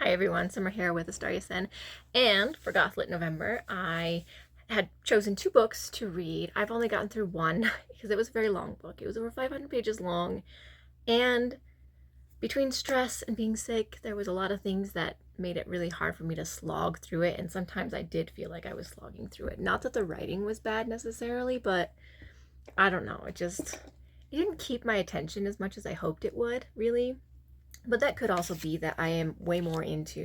Hi everyone, Summer here with Astariosin, and for Gothlit November, I had chosen two books to read. I've only gotten through one because it was a very long book. It was over 500 pages long, and between stress and being sick, there was a lot of things that made it really hard for me to slog through it, and sometimes I did feel like I was slogging through it. Not that the writing was bad necessarily, but I don't know, it didn't keep my attention as much as I hoped it would, really. But that could also be that I am way more into,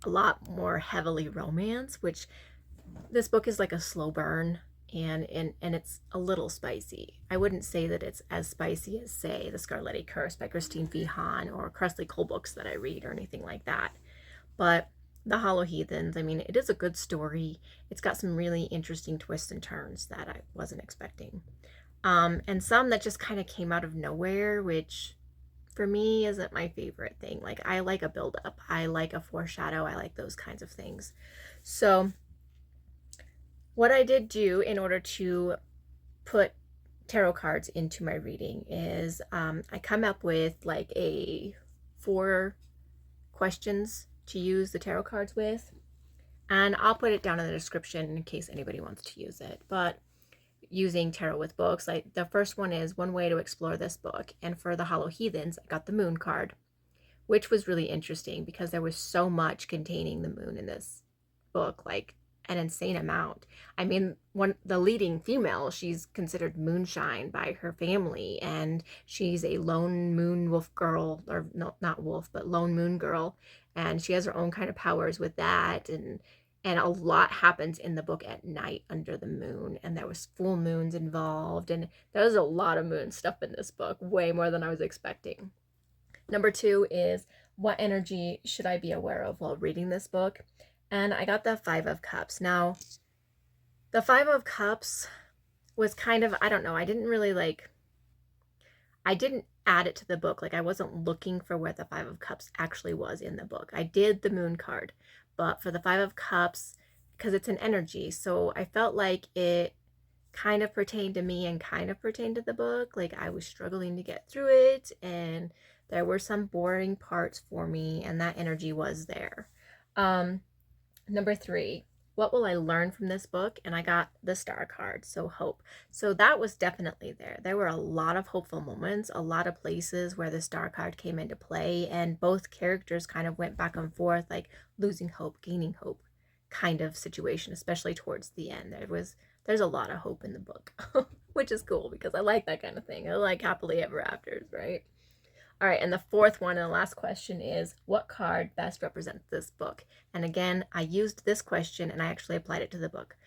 a lot more heavily romance, which this book is like a slow burn, and it's a little spicy. I wouldn't say that it's as spicy as, say, The Scarlet Curse by Christine V. Hahn or Kresley Cole books that I read or anything like that. But The Hollow Heathens, I mean, it is a good story. It's got some really interesting twists and turns that I wasn't expecting. And some that just kind of came out of nowhere, which for me isn't my favorite thing. Like, I like a build up, I like a foreshadow, I like those kinds of things. So what I did do in order to put tarot cards into my reading is I come up with like a 4 questions to use the tarot cards with, and I'll put it down in the description in case anybody wants to use it. But using tarot with books, like the first one is one way to explore this book, and for the Hollow Heathens I got the moon card, which was really interesting because there was so much containing the moon in this book, like an insane amount. I mean, the leading female, she's considered moonshine by her family, and she's a lone moon wolf girl, or no, not wolf, but lone moon girl, and she has her own kind of powers with that, and a lot happens in the book at night under the moon, and there was full moons involved, and there was a lot of moon stuff in this book, way more than I was expecting. Number 2 is what energy should I be aware of while reading this book? And I got the Five of Cups. Now, the Five of Cups was kind of, I don't know, I didn't add it to the book. Like, I wasn't looking for where the Five of Cups actually was in the book. I did the moon card, but for the Five of Cups, because it's an energy, so I felt like it kind of pertained to me and kind of pertained to the book. Like, I was struggling to get through it, and there were some boring parts for me, and that energy was there. Number 3, what will I learn from this book? And I got the star card, so hope. So that was definitely there. There were a lot of hopeful moments, a lot of places where the star card came into play, and both characters kind of went back and forth, like losing hope, gaining hope kind of situation, especially towards the end. There's a lot of hope in the book, which is cool because I like that kind of thing. I like happily ever afters, right? All right, and the fourth one and the last question is, what card best represents this book? And again, I used this question and I actually applied it to the book.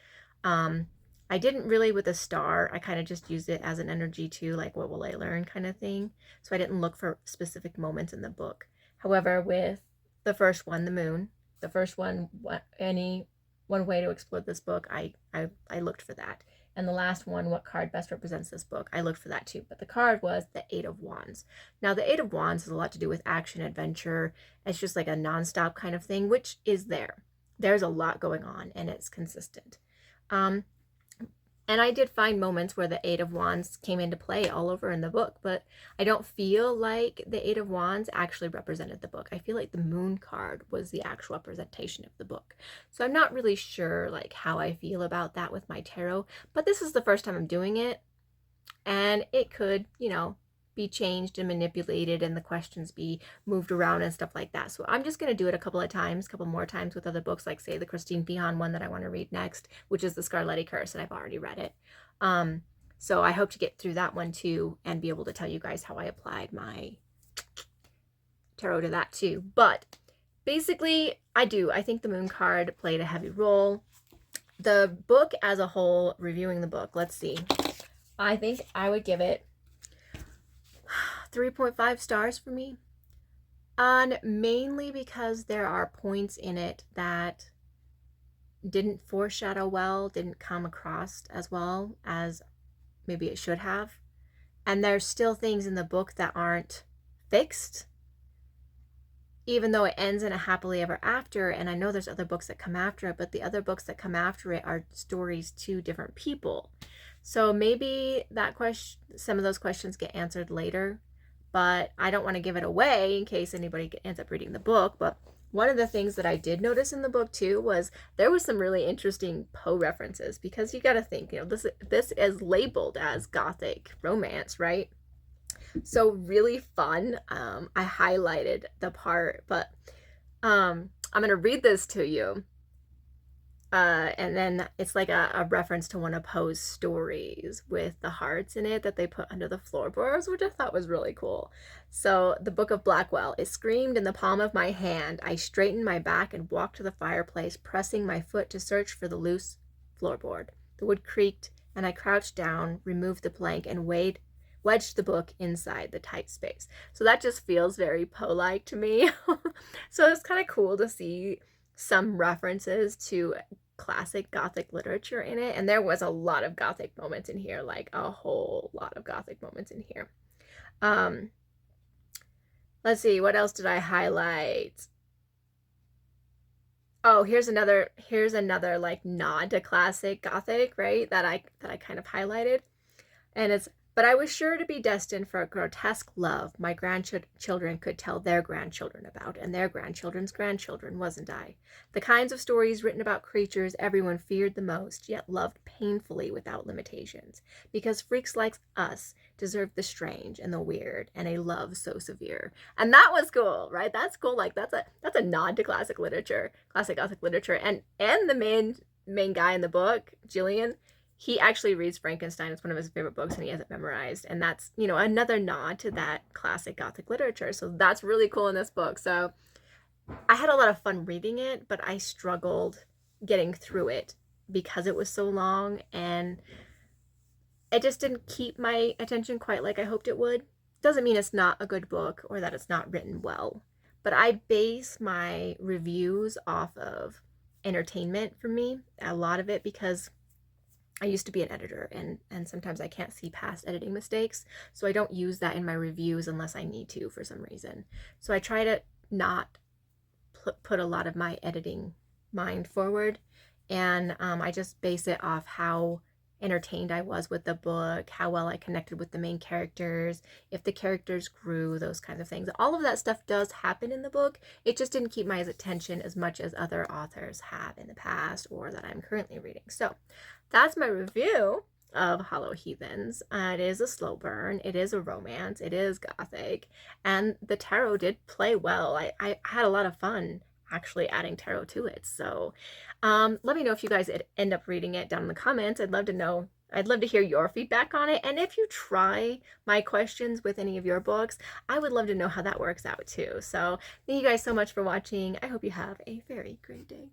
I didn't really with a star. I kind of just used it as an energy too, like what will I learn kind of thing. So I didn't look for specific moments in the book. However, with the first one, the moon, the first one, any one way to explore this book, I looked for that. And the last one, what card best represents this book, I looked for that too. But the card was the Eight of Wands. Now, the Eight of Wands has a lot to do with action, adventure. It's just like a nonstop kind of thing, which is there. There's a lot going on, and it's consistent. And I did find moments where the Eight of Wands came into play all over in the book, but I don't feel like the Eight of Wands actually represented the book. I feel like the Moon card was the actual representation of the book. So I'm not really sure like how I feel about that with my tarot, but this is the first time I'm doing it, and it could, be changed and manipulated and the questions be moved around and stuff like that. So I'm just going to do it a couple more times with other books, like say the Christine Vihan one that I want to read next, which is The Scarlet Curse, and I've already read it. So I hope to get through that one too and be able to tell you guys how I applied my tarot to that too. But basically, I think the moon card played a heavy role. The book as a whole, reviewing the book, let's see. I think I would give it 3.5 stars for me. And mainly because there are points in it that didn't foreshadow well, didn't come across as well as maybe it should have. And there's still things in the book that aren't fixed, even though it ends in a happily ever after. And I know there's other books that come after it, but the other books that come after it are stories to different people. So maybe that question, some of those questions get answered later. but I don't want to give it away in case anybody ends up reading the book. But one of the things that I did notice in the book too was there was some really interesting Poe references, because you got to think, this is labeled as gothic romance, right? So really fun. I highlighted the part, but I'm gonna read this to you. And then it's like a reference to one of Poe's stories with the hearts in it that they put under the floorboards, which I thought was really cool. So, the Book of Blackwell. It screamed in the palm of my hand. I straightened my back and walked to the fireplace, pressing my foot to search for the loose floorboard. The wood creaked, and I crouched down, removed the plank, and wedged the book inside the tight space. So that just feels very Poe-like to me. So it's kind of cool to see some references to classic Gothic literature in it, and there was a lot of Gothic moments in here, like a whole lot of Gothic moments in here. Let's see, what else did I highlight? Oh, here's another like nod to classic Gothic, right? That I kind of highlighted. And it's, but I was sure to be destined for a grotesque love my grandchildren could tell their grandchildren about, and their grandchildren's grandchildren, wasn't I? The kinds of stories written about creatures everyone feared the most, yet loved painfully without limitations, because freaks like us deserve the strange and the weird, and a love so severe. And that was cool, right? That's cool. Like that's a nod to classic literature, classic Gothic literature, and the main guy in the book, Gillian, he actually reads Frankenstein. It's one of his favorite books, and he has it memorized. And that's, another nod to that classic Gothic literature. So that's really cool in this book. So I had a lot of fun reading it, but I struggled getting through it because it was so long, and it just didn't keep my attention quite like I hoped it would. Doesn't mean it's not a good book or that it's not written well, but I base my reviews off of entertainment for me, a lot of it, because I used to be an editor, and sometimes I can't see past editing mistakes, so I don't use that in my reviews unless I need to for some reason. So I try to not put a lot of my editing mind forward, and I just base it off how entertained I was with the book, how well I connected with the main characters, if the characters grew, those kinds of things. All of that stuff does happen in the book. It just didn't keep my attention as much as other authors have in the past or that I'm currently reading. So that's my review of Hollow Heathens. It is a slow burn. It is a romance. It is Gothic. And the tarot did play well. I had a lot of fun actually adding tarot to it. So let me know if you guys end up reading it down in the comments. I'd love to know. I'd love to hear your feedback on it. And if you try my questions with any of your books, I would love to know how that works out too. So thank you guys so much for watching. I hope you have a very great day.